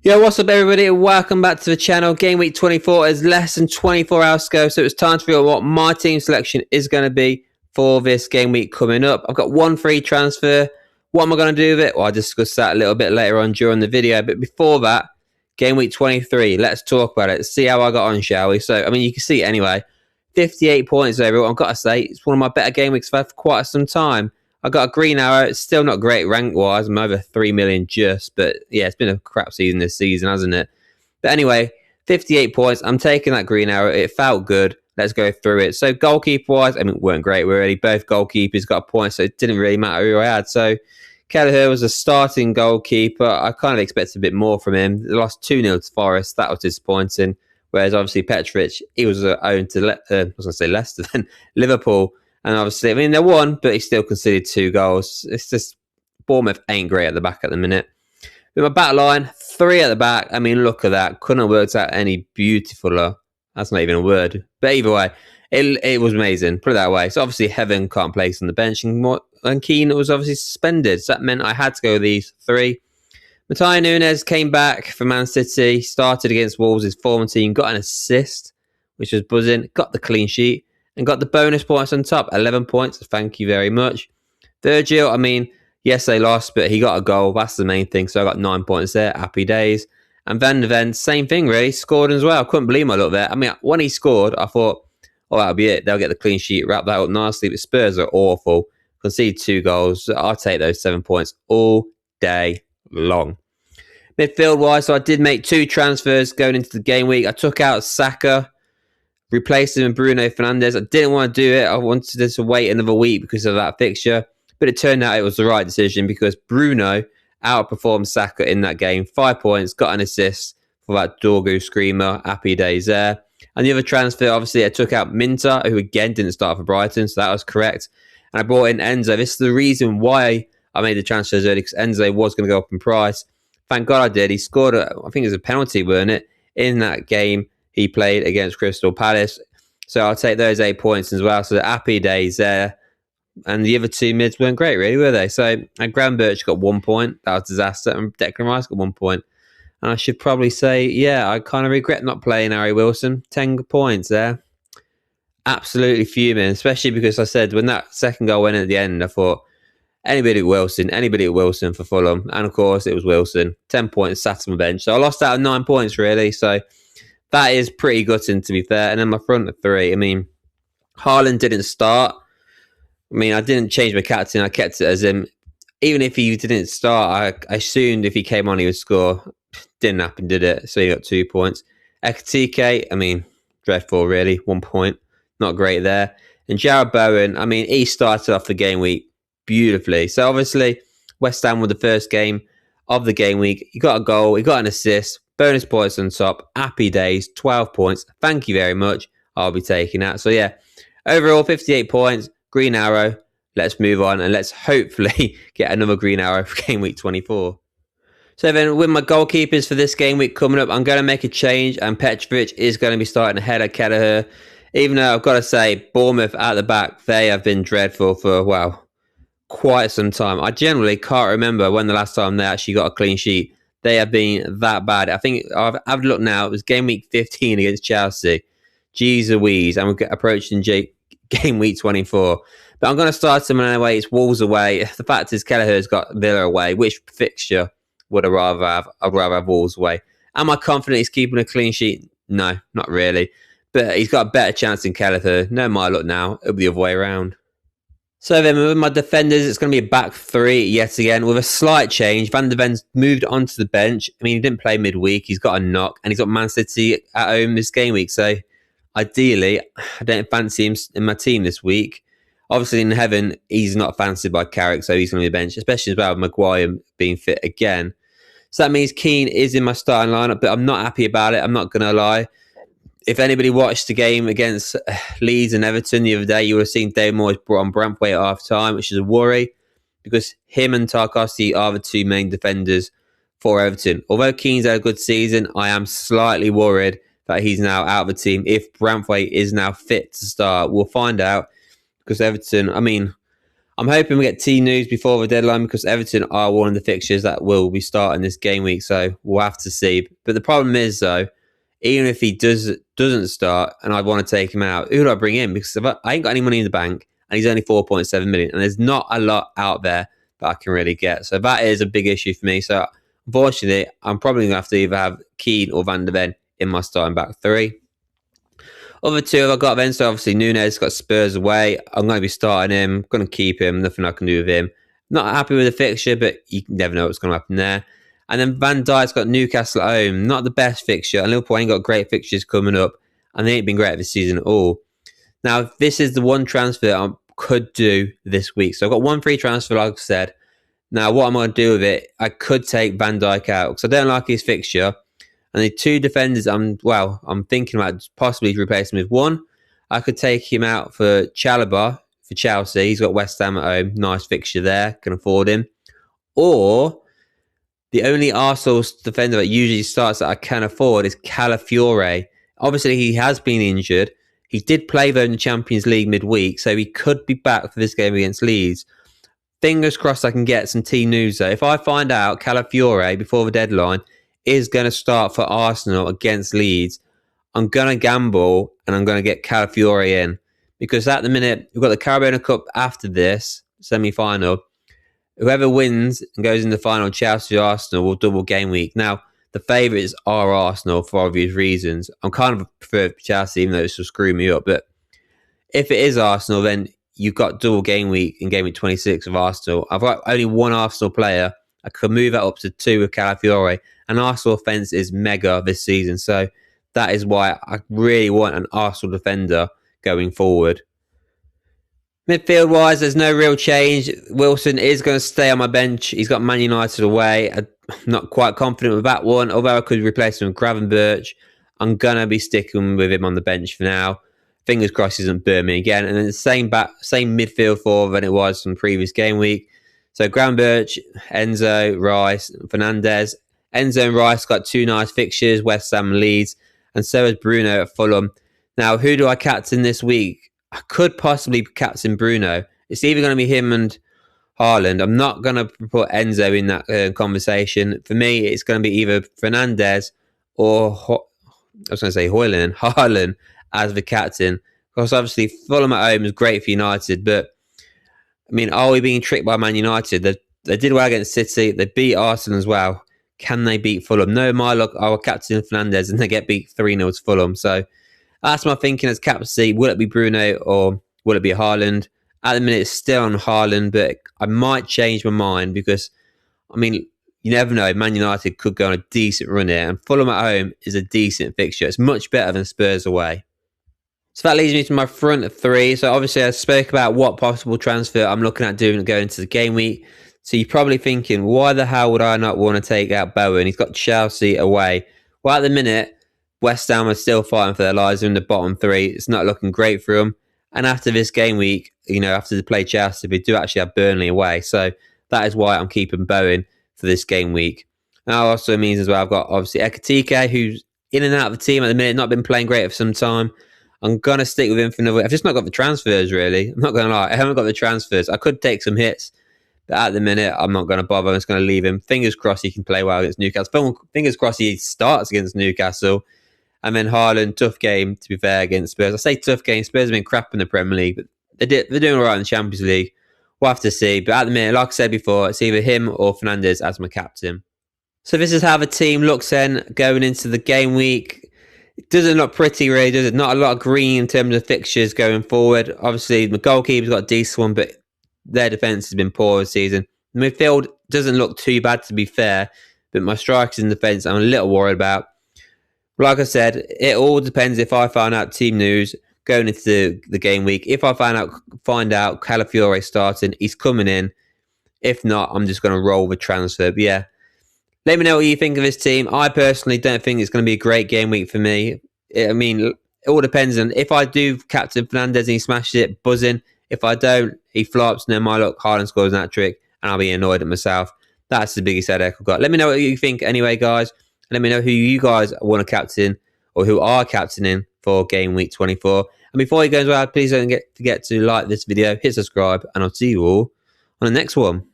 Yo, what's up everybody? Welcome back to the channel. Game week 24 is less than 24 hours to go, so it's time to figure out what my team selection is going to be for this game week coming up. I've got one free transfer. What am I going to do with it? Well, I'll discuss that a little bit later on during the video, but before that, game week 23, let's talk about it. See how I got on, shall we? So, I mean, you can see it anyway. 58 points over. I've got to say, it's one of my better game weeks for quite some time. I got a green arrow. It's still not great rank-wise. I'm over 3 million just. But, yeah, it's been a crap season this season, hasn't it? But anyway, 58 points. I'm taking that green arrow. It felt good. Let's go through it. So, goalkeeper-wise, I mean, weren't great, really. Both goalkeepers got a point, so it didn't really matter who I had. So, Kelleher was a starting goalkeeper. I kind of expected a bit more from him. They lost 2-0 to Forest. That was disappointing. Whereas, obviously, Petrovic, he was owned to, I was going to say Leicester then, Liverpool. And obviously, I mean, they won, but he still conceded 2 goals. It's just, Bournemouth ain't great at the back at the minute. With my back line, 3 at the back. I mean, look at that. Couldn't have worked out any beautifuler. That's not even a word. But either way, it was amazing. Put it that way. So obviously, Heaven can't place on the bench. And Keane was obviously suspended. So that meant I had to go with these 3. Matteo Nunes came back for Man City. Started against Wolves, his former team. Got an assist, which was buzzing. Got the clean sheet. And got the bonus points on top, 11 points. Thank you very much. Virgil, I mean, yes, they lost, but he got a goal. That's the main thing. So I got 9 points there. Happy days. And Van de Ven, same thing, really. Scored as well. I couldn't believe my luck there. I mean, when he scored, I thought, oh, that'll be it. They'll get the clean sheet, wrap that up nicely. But Spurs are awful. Conceded 2 goals. I'll take those 7 points all day long. Midfield-wise, so I did make 2 transfers going into the game week. I took out Saka. Replaced him with Bruno Fernandes. I didn't want to do it. I wanted to wait another week because of that fixture. But it turned out it was the right decision because Bruno outperformed Saka in that game. 5 points, got an assist for that Dorgu screamer. Happy days there. And the other transfer, obviously, I took out Minter, who again didn't start for Brighton, so that was correct. And I brought in Enzo. This is the reason why I made the transfers early, because Enzo was going to go up in price. Thank God I did. He scored, I think it was a penalty, weren't it, in that game he played against Crystal Palace. So I'll take those 8 points as well. So happy days there. And the other 2 mids weren't great, really, were they? So Graham Birch got 1 point. That was a disaster. And Declan Rice got 1 point. And I should probably say, yeah, I kind of regret not playing Harry Wilson. 10 points there. Absolutely fuming, especially because I said when that second goal went at the end, I thought, anybody at Wilson for Fulham. And of course, it was Wilson. 10 points, sat on the bench. So I lost out of 9 points, really. So that is pretty gutting, to be fair. And then my front of 3. I mean, Haaland didn't start. I mean, I didn't change my captain. I kept it as him. Even if he didn't start, I assumed if he came on, he would score. Didn't happen, did it? So he got 2 points. Ekitike, I mean, dreadful, really. 1 point. Not great there. And Jarrod Bowen, I mean, he started off the game week beautifully. So obviously, West Ham were the first game of the game week. He got a goal. He got an assist. Bonus points on top. Happy days. 12 points. Thank you very much. I'll be taking that. So, yeah. Overall, 58 points. Green arrow. Let's move on. And let's hopefully get another green arrow for game week 24. So, then with my goalkeepers for this game week coming up, I'm going to make a change. And Petrovic is going to be starting ahead of Kelleher. Even though I've got to say, Bournemouth at the back, they have been dreadful for, well, quite some time. I generally can't remember when the last time they actually got a clean sheet. They have been that bad. I think I've looked now. It was game week 15 against Chelsea. Jeez Louise. And we're approaching game week 24. But I'm going to start them anyway. It's Wolves away. The fact is, Kelleher's got Villa away. Which fixture would I rather have? I'd rather have Wolves away. Am I confident he's keeping a clean sheet? No, not really. But he's got a better chance than Kelleher. No, my luck now. It'll be the other way around. So then with my defenders, it's going to be a back 3 yet again with a slight change. Van de Ven's moved onto the bench. I mean, he didn't play midweek. He's got a knock and he's got Man City at home this game week. So ideally, I don't fancy him in my team this week. Obviously in Heaven, he's not fancied by Carrick, so he's going to be benched, especially as well with Maguire being fit again. So that means Keane is in my starting lineup, but I'm not happy about it. I'm not going to lie. If anybody watched the game against Leeds and Everton the other day, you would have seen Dave Moyes brought on Branthwaite at half time, which is a worry because him and Tarkowski are the 2 main defenders for Everton. Although Keane's had a good season, I am slightly worried that he's now out of the team. If Branthwaite is now fit to start, we'll find out because Everton, I mean, I'm hoping we get team news before the deadline because Everton are one of the fixtures that will be starting this game week, so we'll have to see. But the problem is, though, even if he doesn't start and I want to take him out, who do I bring in? Because if I ain't got any money in the bank and he's only 4.7 million, and there's not a lot out there that I can really get. So that is a big issue for me. So unfortunately, I'm probably going to have to either have Keane or Van der Ven in my starting back three. Other two I've got then, so obviously Nunes got Spurs away. I'm going to be starting him. Going to keep him. Nothing I can do with him. Not happy with the fixture, but you never know what's going to happen there. And then Van Dijk's got Newcastle at home. Not the best fixture. And Liverpool ain't got great fixtures coming up. And they ain't been great this season at all. Now, this is the one transfer I could do this week. So I've got one free transfer, like I said. Now, what I'm going to do with it, I could take Van Dijk out because I don't like his fixture. And the two defenders I'm thinking about possibly replacing with one. I could take him out for Chalobah for Chelsea. He's got West Ham at home. Nice fixture there. Can afford him. Or the only Arsenal defender that usually starts that I can afford is Calafiore. Obviously, he has been injured. He did play though in the Champions League midweek, so he could be back for this game against Leeds. Fingers crossed I can get some team news though. If I find out Calafiore before the deadline is going to start for Arsenal against Leeds, I'm going to gamble and I'm going to get Calafiore in. Because at the minute, we've got the Carabao Cup after this semi-final. Whoever wins and goes in the final, Chelsea or Arsenal, will double game week. Now, the favourites are Arsenal for obvious reasons. I'm kind of prefer Chelsea, even though it's will screw me up. But if it is Arsenal, then you've got double game week in game week 26 of Arsenal. I've got only one Arsenal player. I could move that up to two with Calafiore. And Arsenal offence is mega this season. So that is why I really want an Arsenal defender going forward. Midfield-wise, there's no real change. Wilson is going to stay on my bench. He's got Man United away. I'm not quite confident with that one. Although I could replace him with Gravenberch, I'm going to be sticking with him on the bench for now. Fingers crossed he doesn't burn me again. And then the same midfield four than it was from previous game week. So Gravenberch, Enzo, Rice, Fernandes. Enzo and Rice got two nice fixtures, West Ham and Leeds, and so has Bruno at Fulham. Now, who do I captain this week? I could possibly captain Bruno. It's either going to be him and Haaland. I'm not going to put Enzo in that conversation. For me, it's going to be either Fernandes or Haaland as the captain. Because obviously Fulham at home is great for United, but I mean, are we being tricked by Man United? They did well against City. They beat Arsenal as well. Can they beat Fulham? No, my luck, I will captain Fernandes and they get beat 3-0 to Fulham. So that's my thinking as captaincy. Will it be Bruno or will it be Haaland? At the minute, it's still on Haaland, but I might change my mind because, I mean, you never know. Man United could go on a decent run here, and Fulham at home is a decent fixture. It's much better than Spurs away. So that leads me to my front three. So obviously, I spoke about what possible transfer I'm looking at doing going into the game week. So you're probably thinking, why the hell would I not want to take out Bowen? He's got Chelsea away. Well, at the minute, West Ham are still fighting for their lives. They're in the bottom three. It's not looking great for them. And after this game week, after they play Chelsea, we do actually have Burnley away. So that is why I'm keeping Bowen for this game week. That also means as well, I've got obviously Ekitike, who's in and out of the team at the minute, not been playing great for some time. I'm going to stick with him for another. I've just not got the transfers, really. I'm not going to lie. I haven't got the transfers. I could take some hits. But at the minute, I'm not going to bother. I'm just going to leave him. Fingers crossed he can play well against Newcastle. Fingers crossed he starts against Newcastle. And then Haaland, tough game, to be fair, against Spurs. I say tough game. Spurs have been crap in the Premier League, but they're doing all right in the Champions League. We'll have to see. But at the minute, like I said before, it's either him or Fernandes as my captain. So this is how the team looks then going into the game week. It doesn't look pretty, really, does it? Not a lot of green in terms of fixtures going forward. Obviously, the goalkeeper's got a decent one, but their defence has been poor this season. The midfield doesn't look too bad, to be fair, but my strikers in defence I'm a little worried about. Like I said, it all depends if I find out team news going into the game week. If I find out Calafiore starting, he's coming in. If not, I'm just going to roll with transfer. But yeah, let me know what you think of this team. I personally don't think it's going to be a great game week for me. I mean, it all depends on if I do captain Fernandes and he smashes it, buzzing. If I don't, he flops, and then my luck, Haaland scores an hat-trick, and I'll be annoyed at myself. That's the biggest headache I've got. Let me know what you think anyway, guys. Let me know who you guys want to captain or who are captaining for game week 24. And before you go as well, please don't forget to like this video, hit subscribe, and I'll see you all on the next one.